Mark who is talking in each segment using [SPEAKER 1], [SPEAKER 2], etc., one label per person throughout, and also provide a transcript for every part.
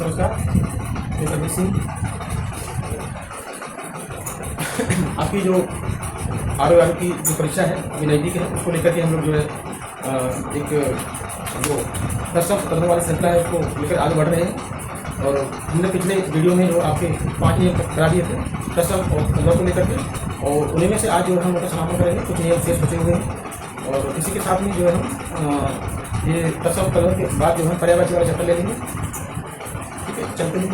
[SPEAKER 1] नमस्कार। मैं कबीर सिंह। आपकी जो ROR की जो परीक्षा है अभी नज़दीक है, उसको लेकर के हम लोग जो है एक जो 10 कदमों वाली श्रृंखला है उसको लेकर आगे बढ़ रहे हैं। और हमने पिछले वीडियो में जो आपके 5 नियम करा दिए थे 10 और 15 को लेकर के, और उन्हीं में से आज जो है हम लोग समापन करेंगे। कुछ नियम शेष बचे हुए हैं और इसी के साथ में जो है हम ये 10 और 15 के बाद जो है पर्यावरण वाला चैप्टर ले लेंगे। ठीक है, चलते हैं।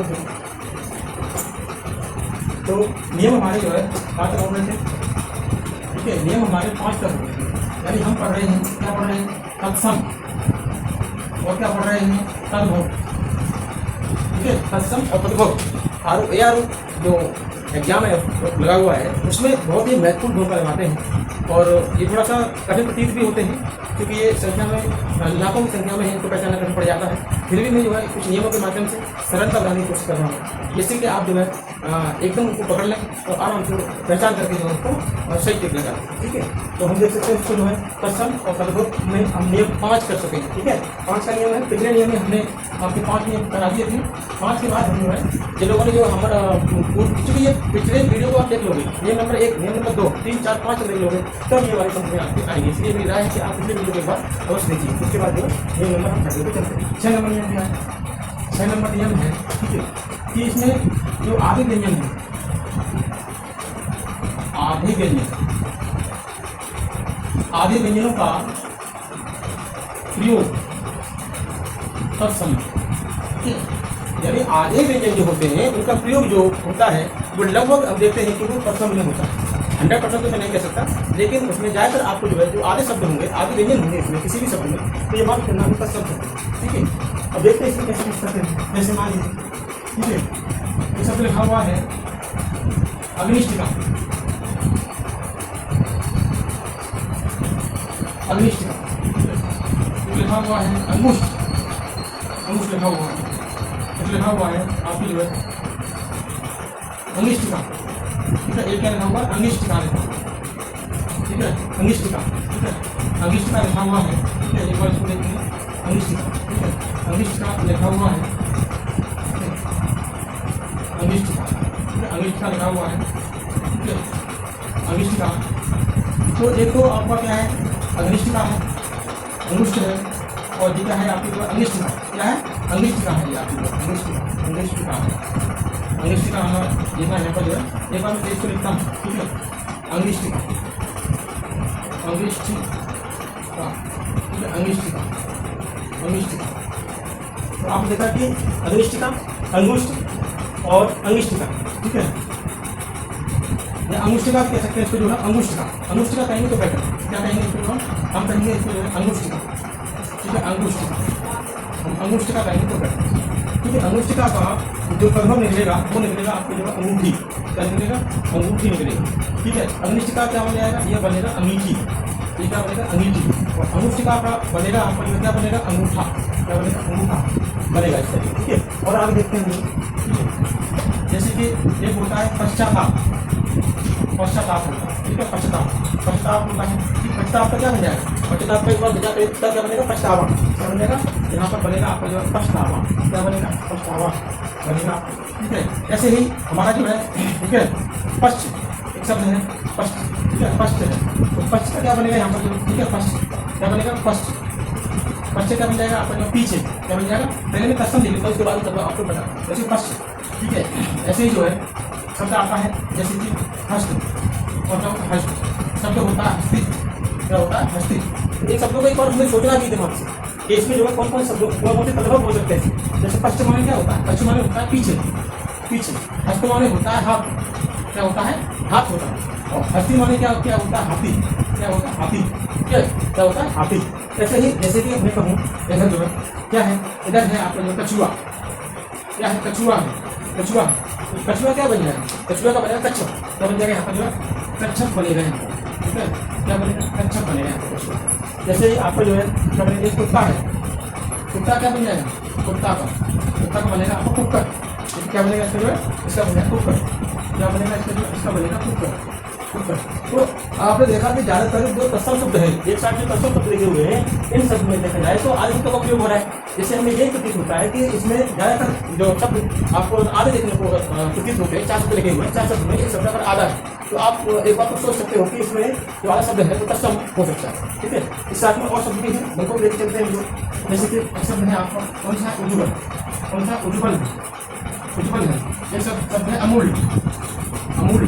[SPEAKER 1] तो नियम हमारे जो है 5 तक हो रहे थे। ठीक है, नियम हमारे 5 तक हो गए थे, यानी हम पढ़ रहे हैं, क्या पढ़ रहे हैं, तत्सम, और क्या पढ़ रहे हैं, तद्भव। ठीक है, तत्सम और तद्भव ROR जो एग्जाम है लगा हुआ है उसमें बहुत ही महत्वपूर्ण भूमिका निभाते हैं। और ये थोड़ा सा कठिन प्रतीत भी होते हैं क्योंकि ये संख्या में लाखों की संख्या में इनको पहचानना कठिन पड़ जाता है। फिर भी मैं जो है कुछ नियमों के माध्यम से सरलता बनाने की कोशिश कर रहा हूँ, जिससे कि आप जो है एकदम उसको पकड़ लें और आराम से पहचान करके जो है उसको सही टिक लगा। ठीक है, तो हम देख सकते हैं इसको जो है तत्सम और तद्भव में हम नियम 5 कर सकेंगे। ठीक है, 5 का नियम है। पिछले नियम में हमने आपके 5 नियम करा दिए थे। 5 के बाद हम जो है जिन लोगों ने जो हमारा चूँकि ये पिछले वीडियो को आप देख लोगे, नियम नंबर 1, नियम नंबर 2, 3, 4, 5 देख लोगे तब ये वाली समझ में आपके आएंगे। इसलिए मेरी राय है कि आप पिछले वीडियो के बाद अवश्य देखिए, उसके बाद जो नियम नंबर हम छठे पे चलते हैं। 6 नंबर नियम क्या है? 6 नंबर नियम है, ठीक है, कि इसमें जो आधे व्यंजन है, आधे व्यंजनों का प्रयोग तत्सम। यानी आधे व्यंजन जो होते हैं उनका प्रयोग जो होता है वो लगभग हम देखते हैं कि वो तत्सम में होता है। 100% तो मैं नहीं कह सकता, लेकिन उसमें ज़्यादातर आपको जो है जो आधे शब्द होंगे, आधे व्यंजन होंगे इसमें किसी भी शब्द में, तो ये बात करना भी तत्सम है। ठीक है, अब देखते हैं इसमें कैसे लिख सकते हैं। जैसे मान लीजिए, ठीक है, ये शब्द लिखा हुआ है अग्निष्टिका। अग्निष्टिका लिखा हुआ है, अंगुष्ठ लिखा हुआ है, लिखा हुआ है आपकी जो है अंगिष्टिका। ठीक है, एक क्या लिखा हुआ है, अंगिष्टिका लिखा हुआ है। ठीक है, अंगिष्टिका। ठीक है, अंगिष्टिका लिखा हुआ है। ठीक है, एक बार इसको देखेंगे, अंगिष्टिका। ठीक है, अंगिष्टिका लिखा हुआ है, अंगिष्टिका। ठीक है, अंगिष्टिका लिखा हुआ है। ठीक है, अंगिष्टिका। तो एक तो आपका क्या है, अग्निष्टिका है, अंगुष्ठ है, और ये क्या है आपकी जो अंगिष्टिका, क्या है, अंगिष्टिका है ये आपकी अंगिष्टिका है। अंगिष्टिका हमारा जितना यहाँ पर जो है, एक बार मैं इसको लिखता हूँ। ठीक है, अंगिष्टिका, अंगिष्टिका। ठीक है, अंगिष्टिका, अंगिष्टिका। तो आपने देखा कि अग्निष्टिका, अंगुष्ठ और अंगिष्टिका। ठीक है, या अंगुष्टिका कह सकते हैं इसको जो है, अंगुष्टिका। अंगुष्टिका कहेंगे तो बेटर, क्या कहेंगे इसको, हम कहेंगे इसको जो है अंगुष्टिका। ठीक है, अंगुष्टिका, हम अंगुष्टिका कहेंगे तो बेटर। ठीक है, अंगुष्टिका का जो प्रभाव निकलेगा वो निकलेगा आपको जो है अंगूठी। क्या निकलेगा, अंगूठी निकलेगी। ठीक है, अग्निष्टिका क्या बन जाएगा, ये बनेगा अंगीठी। ये क्या बनेगा, अंगीठी। और अंगुष्टिका का बनेगा आपका क्या बनेगा, अंगूठा। क्या बनेगा, अंगूठा बनेगा इस तरीके। ठीक है, और आगे देखते हैं। ठीक है, जैसे कि एक होता है पश्चाताप, पश्चाताप होता है। ठीक है, पश्चाताप होता है। पश्चाताप का क्या बन जाएगा, पश्चाताप का एक बार बजा तो क्या बनेगा, पछतावा। क्या बनेगा, यहाँ पर बनेगा आपका जो है पछतावा। क्या बनेगा, पछतावा बनेगा। ठीक है, ऐसे ही हमारा जो है, ठीक है, पश्च एक शब्द है, पश्च। ठीक है, पश्च है, तो पश्च का क्या बनेगा यहाँ पर जो, ठीक है, पश्च क्या बनेगा, पश्च। पश्च क्या बन जाएगा आपका जो पीछे, क्या बन जाएगा, पहले मैं कस्टम लिख लेता हूँ, उसके बाद आपको बता जैसे पश्च। ठीक है, ऐसे ही जो है शब्द आता है, जैसे कि हस्त, और क्या होता है, हस्त शब्द होता है, हस्ती। क्या होता है, हस्ती। एक शब्दों को एक बार हमें सोचना भी दिमाग से कि इसमें जो है कौन कौन शब्दों कौन से तद्भव हो सकते हैं। जैसे पश्चिम माने क्या होता है, पश्चिम माने होता है पीछे, पीछे। हस्त माने होता है हाथ, क्या होता है, हाथ होता है। और हस्ती माने क्या क्या होता है, हाथी। क्या होता है, हाथी। क्या होता है, हाथी। ऐसे ही जैसे कि मैं कहूँ इधर जो है क्या है, इधर है आपका जो कछुआ। क्या है, कछुआ है, कछुआ। कछुआ क्या बन जाएगा, कछुआ का बनेगा कच्छप। क्या बन जाएगा यहाँ पर जो है, कच्छप बनेगा यहाँ पर। ठीक है, क्या बनेगा, कच्छप बनेगा यहाँ पर कछुआ। जैसे ही आपका जो है क्या बनेगा, एक कुत्ता है, कुत्ता क्या बन जाएगा, कुत्ता का बनेगा आपको कुक्कर। क्या बनेगा इसका जो है, इसका बनेगा कुक्कर। क्या बनेगा इसका जो, इसका बनेगा कुक्कर। उत्कर्ष। तो आपने देखा कि ज्यादातर जो तत्सम शब्द है, एक साथ जो तत्सम शब्द लगे हुए हैं, इन शब्द में देखा जाए तो आदि का उपयोग हो रहा है। जैसे हमें ये प्रतीत होता है कि इसमें ज्यादातर जो शब्द आपको आधे देखने को प्रतीत होते हैं, 4 शब्द लगे हुए हैं, 4 शब्द में एक शब्द अगर आधा है तो आप एक बात तो सोच सकते हो कि इसमें जो आधा शब्द है वो तत्सम हो सकता है। ठीक है, इस साथ में और शब्द भी है, बिल्कुल लेके चलते हैं लोग। जैसे कि एक शब्द है आपका कौन सा, उज्ज्वल, कौन सा, उज्ज्वल है, ये शब्द है अमूल्य, अमूल्य।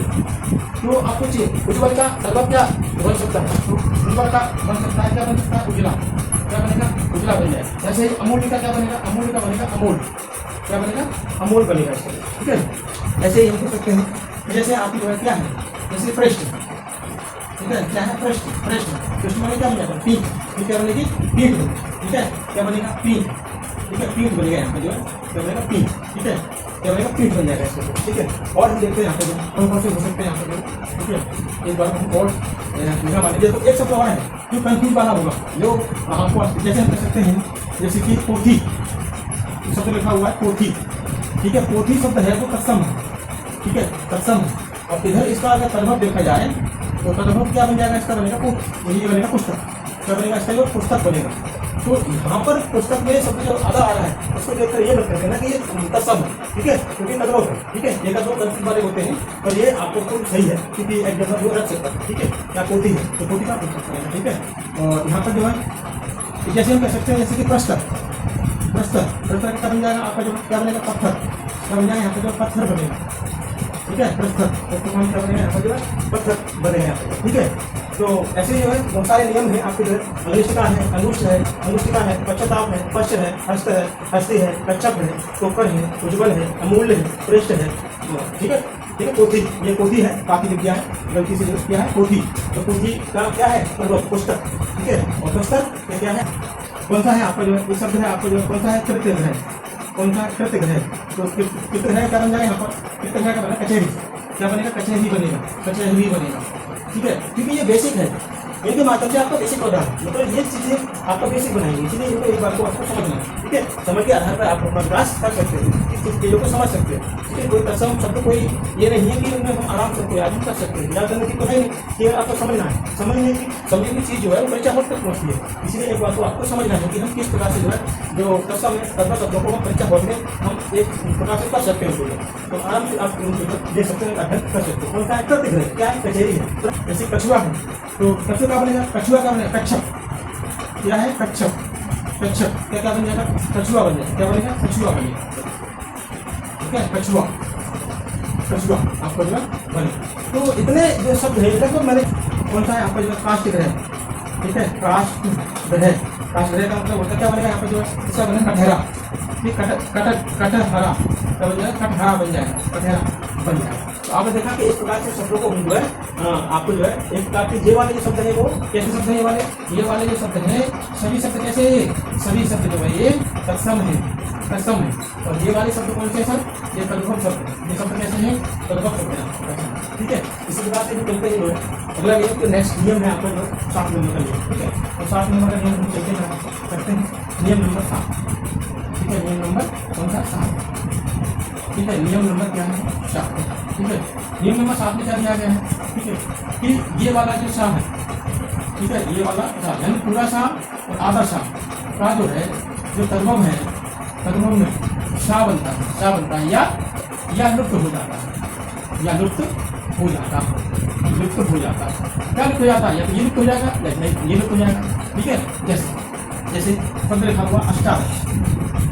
[SPEAKER 1] तो आपको चाहिए उज्ज्वल का सर्वक क्या बन सकता है, तो उज्ज्वल का बन सकता है, क्या बन सकता है, उजला, क्या बनेगा, उजला बन जाए। जैसे ही अमूल्य का क्या बनेगा, अमूल्य का बनेगा अमूल, क्या बनेगा, अमूल बनेगा इसका। ठीक है, ऐसे ही हम कह सकते हैं। जैसे आपकी जो है क्या है, जैसे पृष्ठ, ठीक है, क्या है, पृष्ठ, पृष्ठ, पृष्ठ माने क्या बन जाएगा, पीठ, पीठ क्या बनेगी, पीठ, ठीक है, क्या बनेगा, पीठ, ठीक है, पीठ बनेगा यहाँ पे जो है, क्या बनेगा, पीठ, ठीक है, क्या बनेगा, पीठ बन जाएगा इसको। ठीक है, और हम देखते हैं यहाँ पे जो कौन से हो सकते हैं यहाँ पे, ठीक है, एक बार हम और लिखा मान लीजिए। तो एक शब्द और है जो कंफ्यूज वाला होगा, जो आपको जैसे हम कह सकते हैं, जैसे कि पोथी शब्द लिखा हुआ है, पोथी, ठीक है, पोथी शब्द है वो तत्सम है, ठीक है, तत्सम है। और इधर इसका अगर तद्भव देखा जाए तो तद्भव क्या बन जाएगा, इसका बनेगा ये बनेगा पुस्तक, क्या बनेगा, इसका जो पुस्तक बनेगा। तो यहाँ पर पुस्तक में शब्द जो आधा आ रहा है उसको देखकर ये मत करना कि ये तत्सम है, ठीक है, क्योंकि तद्भव है। ठीक है, एक दो कंफ्यूज वाले होते हैं, पर ये आपको खुद सही है क्योंकि एक जगह जो रख सकता है। ठीक है, क्या पोथी है तो पोथी का पुस्तक बनेगा। ठीक है, और यहाँ पर जो है जैसे हम कह सकते हैं, जैसे कि प्रस्तर, प्रस्तर, प्रस्तर क्या बन जाएगा आपका, जो क्या बनेगा, पत्थर, क्या बन जाएगा यहाँ पे, जो पत्थर बनेगा। ठीक है, प्रस्तर, तो कौन क्या बनेगा यहाँ पर, जो है पत्थर बनेगा यहाँ पे। ठीक है, तो ऐसे जो है बहुत सारे नियम है आपके, जो है अंगुष्ठिका है, अंगुष्ठिका है, पश्चाताप है, पश्च है, हस्त है, हस्ती है, कच्छप है, टोकर है, उज्ज्वल है, अमूल्य है, पृष्ठ है। ठीक है, ठीक है, पोथी, ये पोथी है, काफी लिख दिया है गलती से, जो क्या है, पोथी। तो पोथी का क्या है, पुस्तक। ठीक है, और पुस्तक क्या है, कौन सा है आपका, जो है शब्द है आपका, जो कौन सा है, कृत्यग्रह, कौन सा, कृत्यग्रह। तो कृत्यग्रह क्या बन जाएगा यहाँ पर, कृत्यग्रह का बनेगा कचहरी, क्या बनेगा, कचहरी बनेगा, कचहरी बनेगा। ठीक है, क्योंकि ये बेसिक है, इनके माध्यम से आपका बेसिक होता है, मतलब ये चीजें आपका बेसिक बनाएंगे, इसलिए इनको एक बार को आपको समझना है। ठीक है, समझ के आधार पर आप अपना विकास कर सकते हैं, इस चीजों को समझ सकते हैं। ठीक है, कोई तत्सम शब्द कोई ये नहीं है कि उनमें हम आराम से कोई आदमी कर सकते हैं, याद करने की तो है नहीं, कि आपको समझना है, समझने की समझने की चीज जो है वो परीक्षा बोर्ड तक पहुँचती है। इसलिए एक बात को आपको समझना है कि हम किस प्रकार से जो है जो तत्सम है, तत्व शब्दों को हम परीक्षा बोर्ड में हम एक प्रकार से कर सकते हैं। तो आराम से आप देख सकते हैं, अध्ययन कर सकते हैं। कौन सा है, कृत्यग्रह, क्या है, कचहरी है। जैसे कछुआ है, तो कछुआ का बनेगा, कछुआ का बनेगा कच्छप, क्या है, कच्छप, कच्छप क्या बन जाएगा, कछुआ बन जाएगा, क्या बनेगा, कछुआ बनेगा। ठीक है, कछुआ, कछुआ आपको जो है बने। तो इतने जो शब्द है लगभग मैंने, कौन सा है आपका, जो काष्ठग्रह, ठीक है, काष्ठग्रह, काष्ठग्रह का मतलब होता क्या बनेगा यहाँ पर, जो है इसका बनेगा कटहरा, ठीक, कटहरा क्या बन जाएगा, कटहरा बन जाएगा, कटहरा बन जाएगा। तो आपने देखा कि इस प्रकार से शब्दों को जो है आपको जो है एक प्रकार के ये वाले जो शब्द है वो कैसे शब्द है, ये वाले जो शब्द है सभी शब्द कैसे, सभी शब्द जो है ये तत्सम है, तत्सम है। और ये वाले शब्द कौन से सर, ये तद्भव शब्द, ये शब्द कैसे हैं, तद्भव शब्द है। ठीक है, इसी प्रकार से भी चलते हैं जो है अगला नियम, तो नेक्स्ट नियम है आपको जो 7 नंबर का नियम। ठीक है, और 7 नंबर का नियम हम चलते करते हैं, नियम नंबर 7। ठीक है, नियम नंबर कौन सा, 7। ठीक है, नियम नंबर क्या है, 7। ठीक है, नियम नंबर 7 में क्या दिया गया है, ठीक है, कि ये वाला जो सा है, ठीक है, ये वाला सा यानी पूरा सा और आधा सा का जो है, जो तद्भव है, तद्भव में सा बनता है, सा बनता है, या लुप्त हो जाता है, या लुप्त हो जाता है, लुप्त हो जाता है। क्या लुप्त हो जाता है, या तो ये लुप्त हो जाएगा या नहीं ये लुप्त हो जाएगा। ठीक है, जैसे शब्द लिखा हुआ अष्टादश,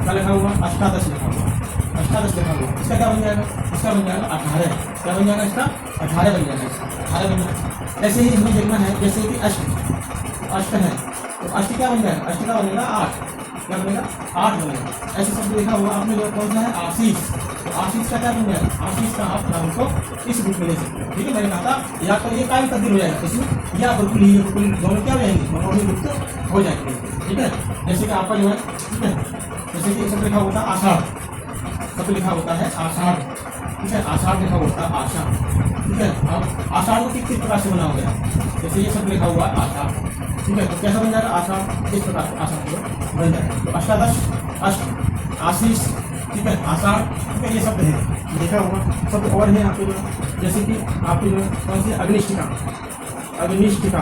[SPEAKER 1] क्या लिखा हुआ, अष्टादश लिखा हुआ, अष्टादश लिखा हुआ, इसका क्या बन जाएगा, इसका बन जाएगा 18, क्या बन जाएगा इसका, 18 बन जाएगा, 18 बन जाएगा। ऐसे ही हमें देखना है, जैसे कि अष्ट, अष्ट है तो अष्ट क्या बन जाएगा, अष्ट का बनेगा 8, क्या बनेगा, 8 बनेगा। ऐसे शब्द लिखा हुआ आपने जो कौन सा है, आशीष, तो आशीष का क्या बन जाएगा, आशीष का आप नाम को इस रूप में ले सकते हैं। ठीक है, मैंने कहा था या तो ये कायम तब्दील हो जाएगा इसमें, या बिल्कुल ही बिल्कुल दोनों क्या हो जाएंगे, दोनों ही लुप्त हो जाएंगे। ठीक है, जैसे कि आपका जो है, ठीक है, जैसे कि शब्द लिखा होता है आषाढ़, शब्द लिखा होता है आषाढ़, ठीक है, आषाढ़ लिखा होता है आषाढ़। ठीक है, अब आषाढ़ को किस प्रकार से बना गया, जैसे ये शब्द लिखा हुआ है आषाढ़, ठीक है, तो कैसा बन जाएगा, आषाढ़, इस प्रकार से आषाढ़ बन जाएगा। तो अष्टादश, अष्ट, आशीष, ठीक है, आषाढ़, ठीक है, ये शब्द है, देखा होगा। शब्द और है आपके जो, जैसे कि आपके जो कौन सी अग्निष्ठिका, अग्निष्ठिका,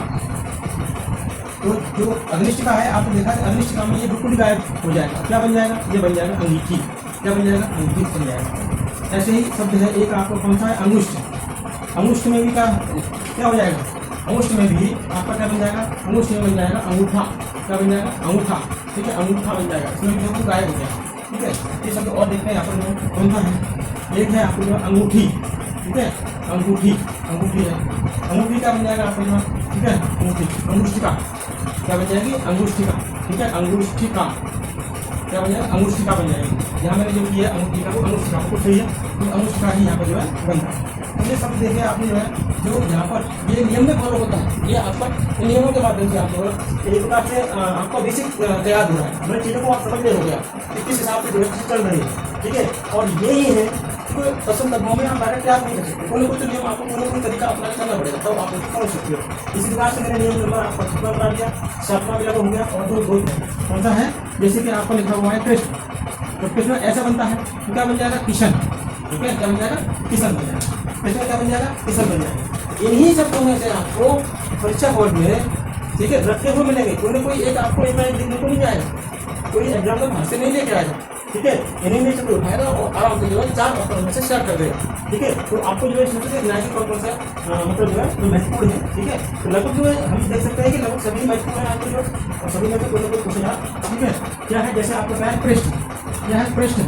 [SPEAKER 1] तो जो अग्निष्ठिका है आपने देखा है, अग्निष्ठिका में ये बिल्कुल गायब हो जाएगा, क्या बन जाएगा, ये बन जाएगा अंगीठी, क्या बन जाएगा, अंगीठी बन जाएगा। ऐसे ही शब्द है एक आपको कौन सा है, अंगुष्ठ, अंगुष्ठ में भी क्या हो जाएगा, अंगुष्ठ में भी आपका क्या बन जाएगा, अंगुष्ठ में बन जाएगा अंगूठा, क्या बन जाएगा, अंगूठा, ठीक है, अंगूठा बन जाएगा, इसमें भी बिल्कुल गायब हो जाएगा, ठीक है। ये शब्द और देखते हैं यहाँ पर जो कौन सा है, एक है आपको जो अंगूठी, ठीक है, अंगूठी, अंगूठी है, अंगूठी क्या बन जाएगा आपको जो, ठीक है, अंगूठी, अंगुष्ठिका, क्या बन जाएगी, अंगुष्ठिका, ठीक है, अंगुष्ठिका, क्या बन जाएगा, अंगुष्ठिका बन जाएगी। यहाँ मैंने जो किया है अंगूठिका को अंगुष्ठिका को सही है, तो अंगुष्ठिका ही यहाँ पर जो है बनता है। तो ये सब देखिए आपने जो है, जो यहाँ पर ये नियम में फॉलो होता है, ये आपका नियमों के माध्यम से आपको एक प्रकार से आपका बेसिक तैयार हो रहा है, मतलब चीज़ों को आप समझ रहे हो गया कि किस हिसाब से जो है चल रही है, ठीक है। और यही है तो दसम तत्वों में आप डायरेक्ट याद नहीं कर सकते, कोई ना कोई तो नियम आपको कोई ना कोई तरीका अपना करना पड़ेगा, तब आप समझ सकते हो। इस प्रकार से मैंने नियम नंबर आपका 6वां बता दिया, 7वां भी लगा हो गया, और दो कौन सा है, जैसे कि आपको लिखा हुआ है कृष्ण, तो कृष्ण ऐसा बनता है, तो क्या बन जाएगा, किशन, ठीक है, क्या बन जाएगा, किशन बन जाएगा, कृष्ण क्या बन जाएगा, किशन बन जाएगा। इन्हीं शब्दों में से आपको परीक्षा बोर्ड में, ठीक है, रखे हुए मिलेंगे, कोई ना कोई एक आपको एक लिखने को नहीं जाएगा, कोई एग्जाम में भाषण नहीं लेके आएगा, ठीक है, इन्हीं में से उठाएगा और आराम से जो है 4 ऑप्शन में से स्टार्ट कर देगा, ठीक है। तो आपको जो है इसमें से इलाजी कौन सा मतलब जो है जो महत्वपूर्ण है, ठीक है, तो लगभग जो है हम देख सकते हैं कि लगभग सभी महत्वपूर्ण है आपके जो, और सभी में से कोई ना कोई क्वेश्चन, ठीक है, क्या है, जैसे आपको क्या है, प्रश्न, क्या है, प्रश्न,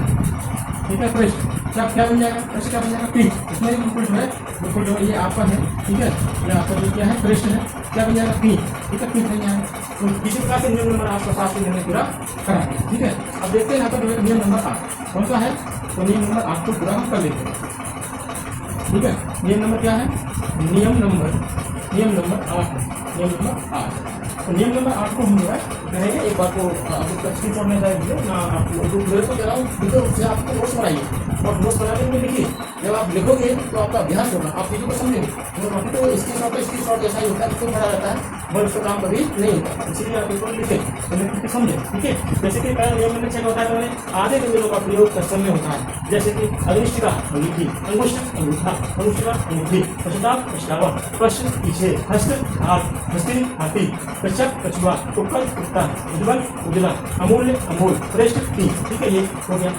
[SPEAKER 1] ठीक है, प्रश्न क्या बन जाएगा, प्रश्न क्या बन जाएगा, पी, इसमें बिल्कुल जो है, बिल्कुल जो ये आपका है, ठीक है, ये आपका जो क्या है, प्रश्न है, क्या बन जाएगा, पी, ठीक है, पी बन जाएगा। तो इसी प्रकार से नियम नंबर आपका 7 मैंने पूरा करा, ठीक है। अब देखते हैं यहाँ पर जो है नियम नंबर 8 कौन सा है, तो नियम नंबर 8 को पूरा हम कर लेते हैं, ठीक है। नियम नंबर क्या है, नियम नंबर 8, नियम नंबर 8। तो नियम नंबर 8 को हम जो है कहेंगे, एक बार को आपको स्क्रीनशॉट में जाएंगे ना, आपको जो मेरे को जरा से आपको नोट्स बनाइए, और नोट्स बनाने में लिखिए, जब आप लिखोगे तो आपका अभ्यास होगा, आप चीज़ों को समझेंगे, और बाकी तो स्क्रीनशॉट जैसा ही होता है, इसको बड़ा रहता है, बट उसका काम कभी नहीं होता, इसीलिए आप इसको लिखें, तो लिख के समझें, ठीक है। जैसे कि पहले नियम नंबर 6 होता है, तो आधे व्यंजनों का प्रयोग क्वेश्चन में होता है, जैसे कि अग्निष्ठिका, अंगीठी, अंगुष्ठ, अंगूठा, अंगुष्ठिका, अंगूठी, पश्चाताप, पछतावा, प्रश्न, पीछे, हस्त, हाथ, हस्ती, हाथी, कच्छप, कछुआ, उक्कल, कुत्ता, उज्ज्वल, उजला, अमूल्य, अमूल, श्रेष्ठ, तीन, ठीक है, ये हो गया।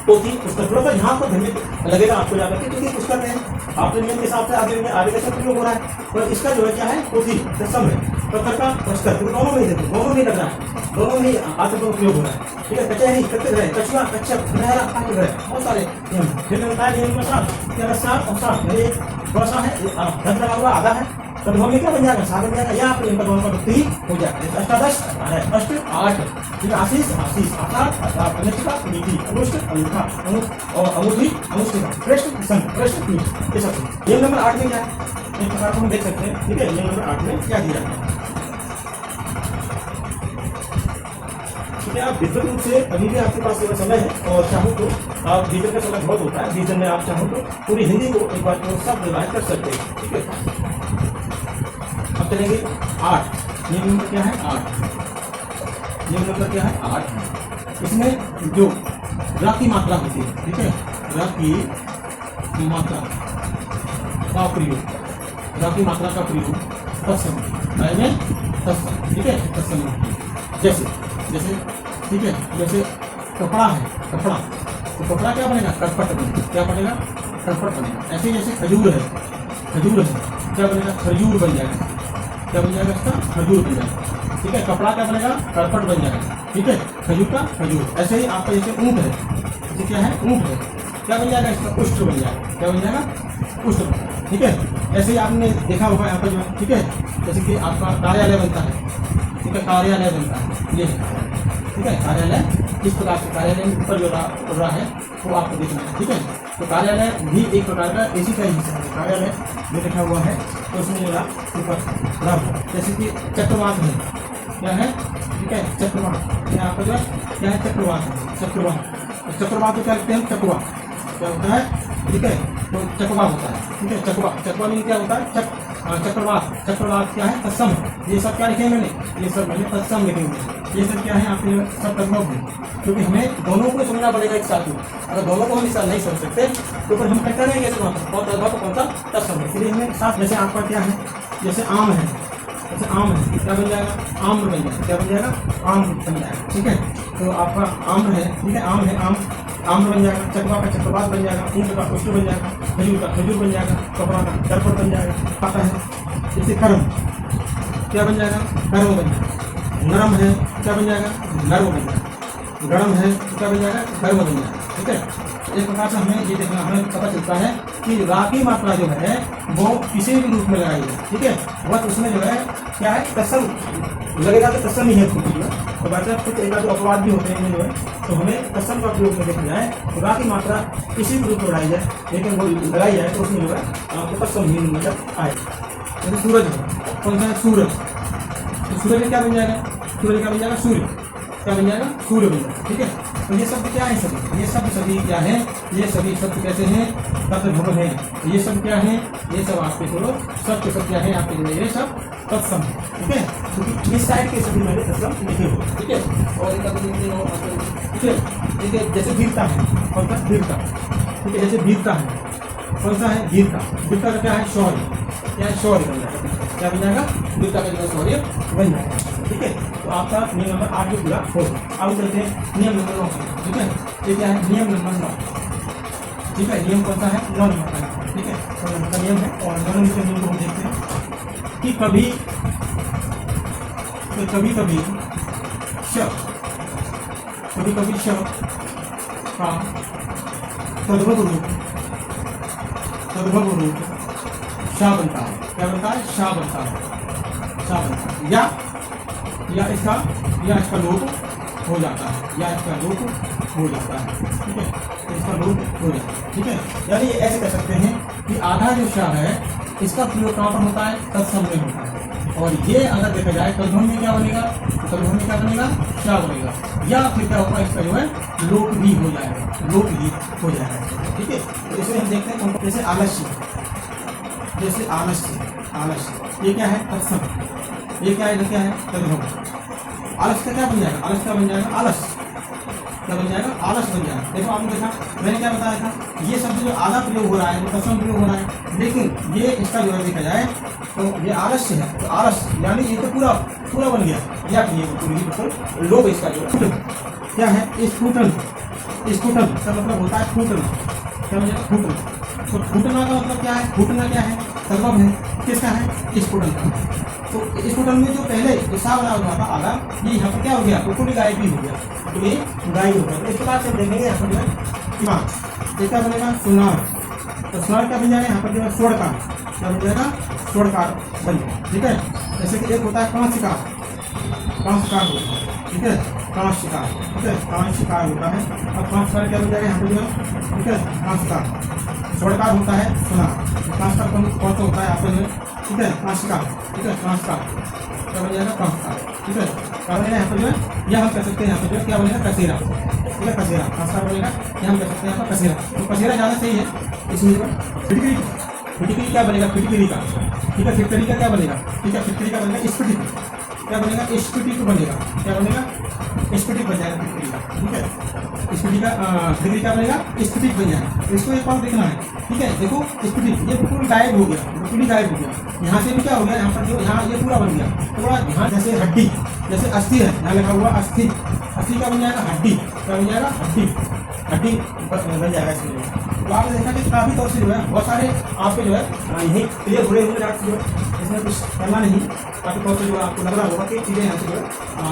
[SPEAKER 1] पोथी, पुस्तक, थोड़ा सा यहाँ पर ध्यान लगेगा आपको जाकर के, क्योंकि पुस्तक है आपके नियम के हिसाब से आगे का प्रयोग हो रहा है, पर इसका जो है क्या है, पोथी दसम है, पत्थर का पुस्तक, दोनों में देखो, दोनों में लग रहा है, दोनों में आदत का उपयोग हो रहा है, ठीक है। कचहरी, कचहरी, कछुआ, कच्छप, घुनहरा, बहुत सारे नियम, फिर मिलता है नियम का 7 और 7 ये थोड़ा सा है, धन लगा हुआ आधा है, तो दोनों में क्या बन जाएगा, 7 बन जाएगा, या आप इनका दोनों का व्यक्ति ही हो जाएगा, अष्टादश 18, अष्ट 8, ठीक है, आशीष, आशीष, आकार, अनिष्ठिका, नीति, अनुष्ठ, अंगूठा, और अंगूठी, अनुष्ठिका, प्रश्न, संघ, प्रश्न, ये सब। नियम नंबर 8 में क्या है, इस प्रकार को हम देख सकते हैं, ठीक है। नियम नंबर 8 में क्या दिया है, ठीक है। आप विद्युत रूप से अभी भी आपके पास केवल समय है, और चाहो तो आप डिवीजन का समय बहुत होता है, डिवीजन में आप चाहो तो पूरी हिंदी को एक बार को सब डिवाइड कर सकते हैं, ठीक है। अब चलेंगे 8, नियम नंबर क्या है, 8, नियम नंबर क्या है, 8। इसमें जो र की मात्रा होती है, ठीक है, र की मात्रा का प्रयोग, र की मात्रा का प्रयोग तत्सम, ठीक है, तत्सम, जैसे जैसे, ठीक है, जैसे कपड़ा है, कपड़ा, तो कपड़ा क्या बनेगा, कटपट बनेगा, क्या बनेगा, कटपट बनेगा। ऐसे जैसे खजूर है, खजूर है, क्या बनेगा, खजूर बन जाएगा, क्या बन जाएगा इसका, खजूर बन जाएगा, ठीक है। कपड़ा क्या बनेगा, कटपट बन जाएगा, ठीक है, खजूर का खजूर। ऐसे ही आपका जैसे ऊँट है, जैसे क्या है, ऊँट है, क्या बन जाएगा इसका, उष्ट बन जाएगा, क्या बन जाएगा, उष्ट, ठीक है। ऐसे ही आपने देखा होगा यहाँ पर जो है, ठीक है, जैसे कि आपका कार्यालय बनता है, ठीक है, कार्यालय बनता है, ये ठीक है, कार्यालय किस प्रकार से, कार्यालय में ऊपर जो रहा है वो आपको देखना है, ठीक है। तो कार्यालय भी एक प्रकार का इसी का हिस्सा है, कार्यालय जो लिखा हुआ है, तो उसमें जो ऊपर रहा, जैसे कि चक्रवात है, क्या है, ठीक है, चक्रवात, यहाँ पर जो है क्या है, चक्रवात है, चक्रवात, चक्रवात को क्या लिखते हैं, चकवा, क्या होता है, ठीक है, तो चकवा होता है, ठीक है, चकवा, चकवा में क्या होता है, चक्रवात, चक्रवात क्या है, तत्सम, ये सब क्या लिखे मैंने, ये सब मैंने तत्सम लिखे हुए, ये सब क्या है आपके सब तद्भव है, क्योंकि हमें दोनों को समझना पड़ेगा एक साथ में। अगर दोनों को हम इस साथ नहीं समझ सकते तो फिर हम कहते रहेंगे कैसे वहाँ पर कौन तद्भव कौन सा तत्सम है। इसलिए हमें साथ, जैसे आपका क्या है, जैसे आम है, जैसे आम है क्या बन जाएगा, आम्र बन जाएगा, क्या बन जाएगा, आम्र बन जाएगा। ठीक है, तो आपका आम्र है, ठीक है, आम है, आम आम्र बन जाएगा, चकवा का चक्रवात बन जाएगा, ऊँट का उष्ण बन जाएगा, खजूर का खजूर बन जाएगा, कपड़ा का दर्पण बन जाएगा। आता है जैसे कर्म क्या बन जाएगा, कर्म बन जाएगा। नरम है क्या बन जाएगा, नर्म बन जाएगा। गरम है क्या बन जाएगा, गर्म बन जाएगा। ठीक है, इस प्रकार से हमें ये देखना, हमें पता चलता है कि रा की मात्रा जो है वो किसी भी रूप में लगाई है। ठीक है, बस उसमें जो है क्या है, तत्सम लगेगा तो तत्सम ही है कुछ जो है। तो बात कुछ एक जो अपवाद भी होते हैं जो है, तो हमें तत्सम का प्रयोग में देखा जाए तो रा की मात्रा किसी भी रूप में लगाई जाए, लेकिन वो लगाई जाए तो उसमें जो है आपको तत्सम ही मतलब आए। जैसे सूरज है, कौन सा है, सूरज, तो सूरज क्या बन जाएगा, सूरज क्या बन जाएगा, सूर्य क्या बन जाएगा, सूर्य बन जाएगा। ठीक है, तो ये शब्द क्या है, सभी ये शब्द सभी क्या है, ये सभी शब्द कैसे हैं, तत्भव है। ये सब क्या है, ये सब आपके छोड़ो, सब के सब क्या है आपके लिए, ये सब तत्सम है। ठीक है, क्योंकि इस साइड के सभी मैंने तत्सम लिखे हो। ठीक है, और एक अभी लिखते हो। ठीक है, ठीक है, जैसे वीरता है, कौन सा, वीरता। ठीक है, जैसे वीरता है, कौन सा है, वीरता। वीरता का क्या है, शौर्य, क्या है, शौर्य बन जाएगा, क्या बन जाएगा, वीरता का जो शौर्य बन जाएगा। ठीक है, तो आपका नियम नंबर 8 भी पूरा हो। अब चलते हैं नियम नंबर 9। ठीक है, ये क्या है, नियम नंबर 9। ठीक है, नियम कौन सा है, 9 नंबर का। ठीक है, 9 नंबर का नियम है, और 9 नंबर के नियम को हम देखते हैं कि कभी शब्द का तद्भव रूप शा बनता है। क्या बनता है, शा बनता है, शा बनता है, या इसका लोप हो जाता है, या इसका लोप हो जाता है। ठीक है, इसका लोप हो जाता है। ठीक है, यानी ऐसे कह सकते हैं कि आधा जो शा है इसका प्रयोग कहाँ पर होता है, तत्सम में होता है। और ये अगर देखा जाए तद्भव में क्या बनेगा, तद्भव में क्या बनेगा, शा बनेगा, या फिर क्या होगा, इसका जो है लोप भी हो जाएगा, लोप भी हो जाएगा। ठीक है, तो इसमें हम देखते हैं जैसे आलस्य, जैसे आलस्य ये क्या है, तत्सम। ये क्या है, क्या है, तद्भव। आलस का क्या बन जाएगा, आलस का बन जाएगा, आलस क्या बन जाएगा, आलस बन जाएगा। देखो आपने देखा, मैंने क्या बताया था, ये शब्द जो आधा प्रयोग हो रहा है वो तत्सम प्रयोग हो रहा है, लेकिन ये इसका जो है देखा जाए तो ये आलस्य है, तो आलस यानी ये तो पूरा बन गया, या ये पूरी लोभ इसका जो है क्या है, स्फुटन। स्फुटन का मतलब होता है फूटना, क्या बन जाएगा, फूटना। तो फूटना का मतलब क्या है, फूटना क्या है, तद्भव है किसका है, स्फुटन का। तो स्फुटन में जो पहले जो सा बना हुआ था आधा, ये यहाँ पर क्या हो गया, बिल्कुल गायब भी हो गया, तो ये गायब हो गया। तो इस प्रकार से देखेंगे यहाँ पर जो है क्या बनेगा, सुनार। तो सुनार क्या बन जाएगा, यहाँ पर जो है स्वरकार, क्या बन जाएगा, स्वरकार बन जाएगा। ठीक है, जैसे कि एक होता है कांस्यकार, कांस्यकार होता है। ठीक है, कांस्यकार, ठीक है, कांस्यकार होता है। अब कांस्यकार क्या बन जाएगा यहाँ पर जो है, ठीक है, कांस्यकार। स्वरकार होता है सुनार, कांस्यकार कौन सा होता है आपका जो है, ठीक है, कांस्यकार। ठीक है, कांस्यकार क्या बन जाएगा, कांस्यकार। ठीक है, क्या बनेगा यहाँ पर जो है, यह हम कह सकते हैं यहाँ पर जो है क्या बनेगा, कसेरा। ठीक है, कसेरा, कांस्यकार बनेगा, यह हम कह सकते हैं यहाँ पर कसेरा। तो कसेरा ज़्यादा सही है। इसमें फिटकरी, फिटकरी क्या बनेगा, फिटकरी का। ठीक है, फिटकरी का क्या बनेगा, ठीक है, फिटकरी का बनेगा स्फटिक, क्या बनेगा, स्फटिक बनेगा, क्या बनेगा, स्फटिक बन जाएगा फिटकरी का। ठीक है, स्फटिक का फिटकरी का बनेगा, स्फटिक बन जाएगा। इसको एक बार देखना है। ठीक है, देखो स्फटिक ये बिल्कुल गायब हो गया, बिल्कुल गायब हो गया। यहाँ से भी क्या हो गया, यहाँ पर जो यहाँ ये पूरा बन गया, थोड़ा ध्यान। जैसे हड्डी, जैसे अस्थि है, यहाँ लिखा हुआ अस्थि, अस्थि का बन जाएगा हड्डी, क्या बन जाएगा, हड्डी, हड्डी बन जाएगा इसमें। तो आपने देखा कि काफ़ी तौर से जो है बहुत सारे आपके जो है यही क्लियर हो रहे होंगे डाक्टर जो है, इसमें कुछ करना नहीं। काफ़ी तौर से जो है आपको लग रहा होगा कि चीज़ें यहाँ से जो है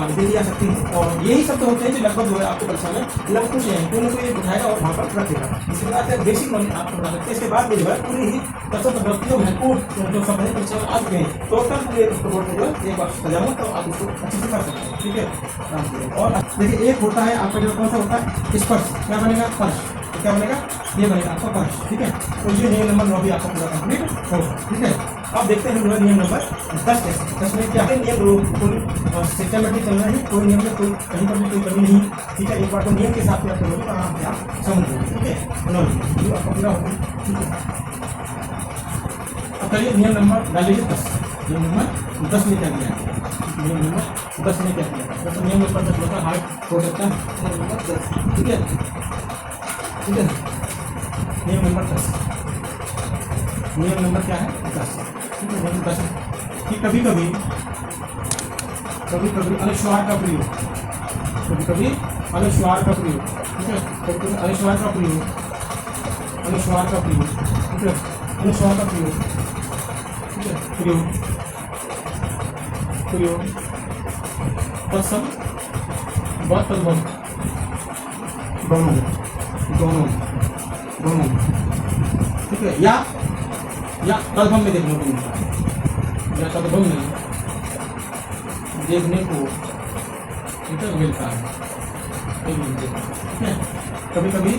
[SPEAKER 1] देखी जा सकती हैं, और यही शब्द होते हैं जो लगभग जो है आपको परीक्षा में लगभग कुछ है कोई ना कोई उठाएगा और वहाँ पर रख देगा। इसके बाद बेसिक नॉलेज आपको बता सकते हैं। इसके बाद में जो है पूरी ही तत्व जो महत्वपूर्ण जो शब्द है परीक्षा में आ चुके हैं, टोटल पूरे बोर्ड में जो है एक बार सजाऊँ तो आप उसको अच्छे से कर सकते हैं। ठीक है, और देखिए एक होता है आपका जो कौन सा होता है, स्पर्श, क्या बनेगा, स्पर्श, क्या बनेगा, ये बनेगा आपका पर्श। ठीक है, तो ये नियम नंबर 9 भी आपका पूरा कंप्लीट होगा। ठीक है, अब देखते हैं हम नियम नंबर 10 है। 10 में क्या है, नियम सिस्टमेटिक चलना है, कोई नियम में कोई कहीं पर भी कोई कमी नहीं। ठीक है, एक बार तो नियम के हिसाब से आप करोगे तो आराम से आप समझोगे। ठीक है, नॉलेज आपका पूरा होगा। ठीक है, अब करिए नियम नंबर डालिए 10, नियम नंबर 10 में क्या दिया है। नियम नंबर 10 में क्या किया? तो नियम नंबर 10 होता है हार्ट हो सकता है नियम नंबर 10, ठीक है, ठीक है। नियम नंबर 10, नियम नंबर क्या है? 10, ठीक है। नियम 10 कि कभी कभी अनुस्वार का प्रयोग, कभी कभी अनुस्वार का प्रयोग, ठीक है, कभी कभी अनुस्वार का प्रयोग, अनुस्वार का प्रयोग, ठीक है, अनुस्वार का प्रयोग, ठीक है, प्रयोग प्रयोग तत्सम व तद्भव दोनों दोनों दोनों, ठीक है, या तद्भव में देखने को मिलता है, या तद्भव में देखने को मिलता है, ठीक है। कभी कभी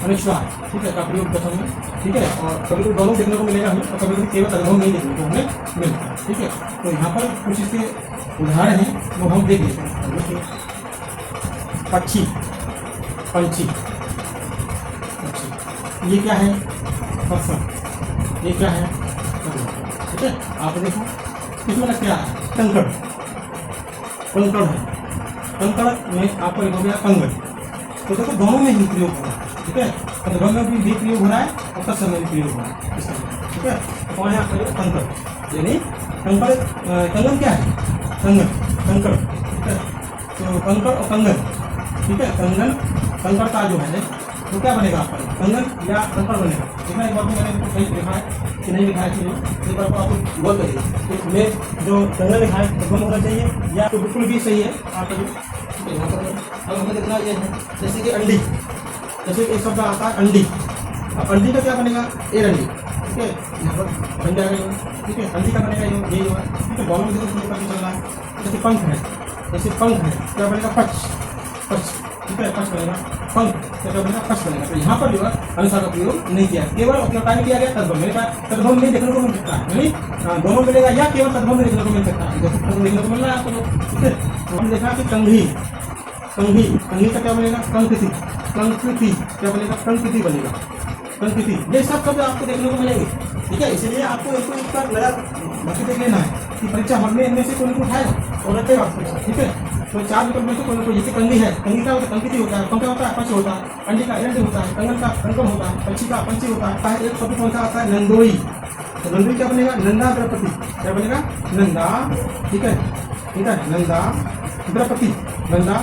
[SPEAKER 1] अनुस्वार, ठीक है, का प्रयोग प्रथम में, ठीक है, और कभी कभी दोनों देखने को मिलेगा हमें, और कभी कभी केवल तद्भव में देखने को हमें मिलता है, ठीक है। तो यहाँ पर कुछ इसके उदाहरण हैं वो हम देख लेते हैं। देखिए पक्षी, पंछी, पक्षी, ये क्या है? फसल, ये क्या है? ठीक है। आप देखो इसमें क्या है? कंकड़, कंकड़ है, कंकड़ में आपको एक हो गया कंगन। तो देखो दोनों में ही प्रयोग हो रहा है, ठीक है, तद्भव में भी प्रयोग हो रहा है और तत्सम में भी प्रयोग हो रहा है इसका, ठीक है। तो कौन है आपका? कंकड़, यानी कंकड़, कंगन क्या है? कंगन, कंकड़, ठीक है। तो कंकड़ और कंगन, ठीक है, कंगन, कंकड़ का जो है तो क्या बनेगा आपका? कंगन या कंकड़ बनेगा। ठीक है, एक बार मैंने कहीं लिखा है कि नहीं लिखा है कि नहीं, एक बार को आपको बोल करिए कि मैं जो कंगन लिखा है तो होना चाहिए या तो बिल्कुल भी सही है आपका जो यहाँ पर। अब हमें देखना ये है जैसे कि अंडी, जैसे एक शब्द आता है अंडी, अब अंडी का क्या बनेगा? एरंडी, ठीक है, यहाँ पर बन जाएगा, ठीक है, अंडी का बनेगा ये जो है, ठीक है। दोनों में देखो पता चल रहा है। जैसे पंख है, जैसे पंख है क्या बनेगा? पक्ष, पक्ष, ठीक है, पक्ष बनेगा, पंख क्या बनेगा? पक्ष बनेगा। तो यहाँ पर जो है अनुस्वार का प्रयोग नहीं किया, केवल अपने टाइम किया गया तद्भव में, तद्भव में देखने को मिल सकता है, यानी दोनों मिलेगा या केवल तद्भव में देखने को मिल सकता है, जैसे देखने को मिल रहा है आपको, ठीक है। हमने देखा कि कंघी, कंघी, कंघी का क्या बनेगा? कंकृति, कंकृति क्या बनेगा? कंकृति बनेगा, कंकृति। ये सब शब्द आपको देखने को मिलेंगे, ठीक है। इसलिए आपको एक बार नया बाकी देख लेना है कि परीक्षा हॉल में इनमें से कोई को उठाएगा और रखेगा, ठीक है। तो 4 विकल्प में से कोई ना कोई, जैसे कंघी है, कंघी का कंकृति होता है, पंख होता है, पक्ष होता है, अंडे का एरंडी होता है, कंगन का कंकम होता है, पक्षी का पंछी होता है। एक शब्द कौन सा आता है? नंदोई। तो नंदोई क्या बनेगा? नंदा द्रौपदी, क्या बनेगा? नंदा, ठीक है, ठीक है, नंदा द्रौपदी, नंदा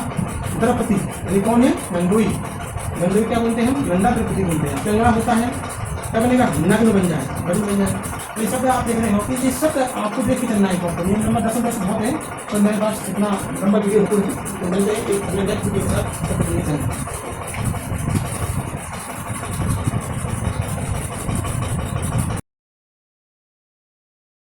[SPEAKER 1] द्रौपदी, यानी कौन है? नंदोई। नंदोई क्या बोलते हैं हम? नंदा द्रौपदी बोलते हैं। कंगना होता है क्या बनेगा? नग्न बन जाए, नग्न बन जाए। तो ये शब्द आप देख रहे हो कि ये शब्द आपको देख के चलना है। नियम नंबर 10 बहुत है, तो मेरे पास इतना लंबा वीडियो तो मिल जाए एक अपने डेस्क के साथ चलना।